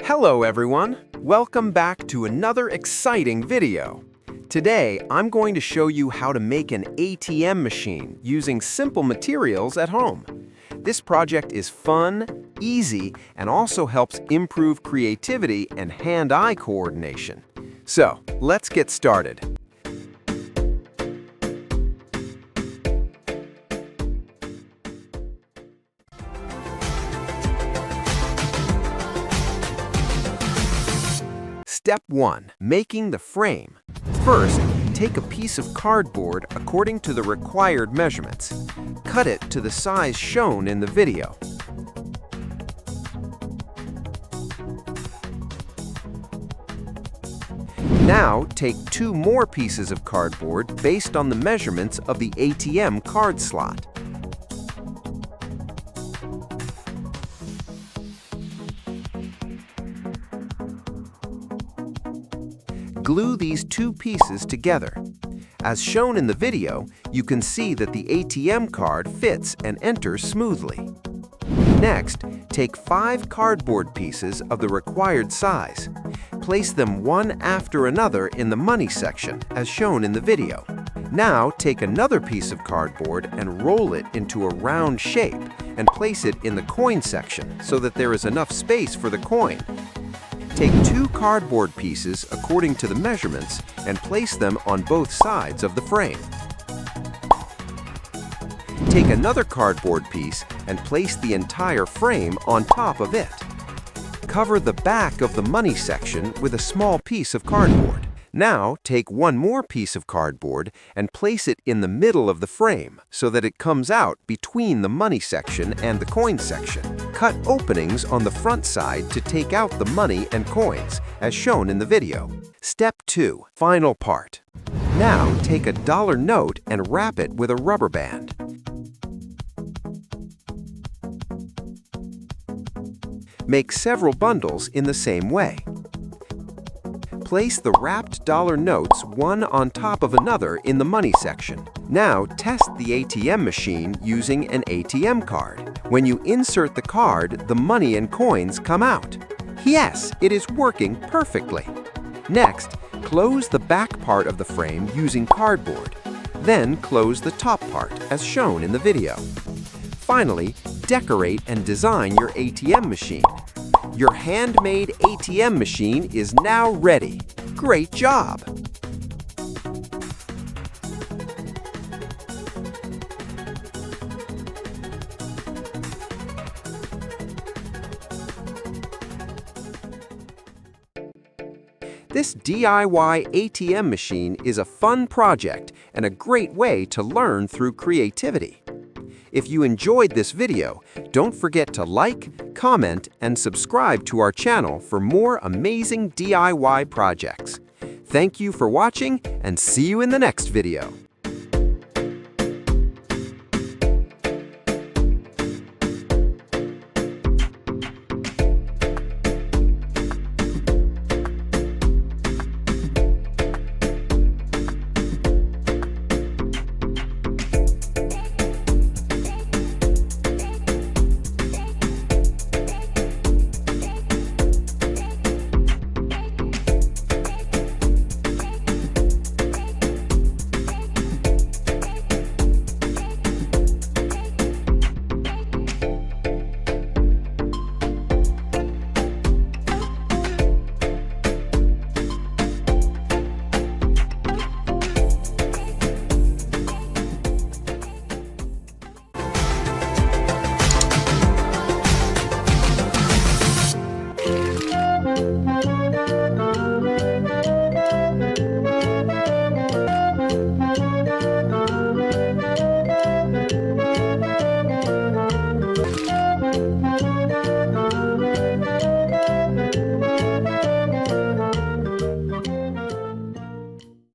Hello everyone! Welcome back to another exciting video. Today, I'm going to show you how to make an ATM machine using simple materials at home. This project is fun, easy, and also helps improve creativity and hand-eye coordination. So, let's get started. Step 1. Making the frame. First, take a piece of cardboard according to the required measurements. Cut it to the size shown in the video. Now, take 2 more pieces of cardboard based on the measurements of the ATM card slot. Glue these 2 pieces together. As shown in the video, you can see that the ATM card fits and enters smoothly. Next, take 5 cardboard pieces of the required size. Place them one after another in the money section, as shown in the video. Now, take another piece of cardboard and roll it into a round shape and place it in the coin section so that there is enough space for the coin. Take 2 cardboard pieces according to the measurements and place them on both sides of the frame. Take another cardboard piece and place the entire frame on top of it. Cover the back of the money section with a small piece of cardboard. Now, take 1 more piece of cardboard and place it in the middle of the frame so that it comes out between the money section and the coin section. Cut openings on the front side to take out the money and coins, as shown in the video. Step 2. Final part. Now, take a dollar note and wrap it with a rubber band. Make several bundles in the same way. Place the wrapped dollar notes one on top of another in the money section. Now test the ATM machine using an ATM card. When you insert the card, the money and coins come out. Yes, it is working perfectly. Next, close the back part of the frame using cardboard. Then close the top part as shown in the video. Finally, decorate and design your ATM machine. Your handmade ATM machine is now ready. Great job! This DIY ATM machine is a fun project and a great way to learn through creativity. If you enjoyed this video, don't forget to like, comment, and subscribe to our channel for more amazing DIY projects. Thank you for watching, and see you in the next video.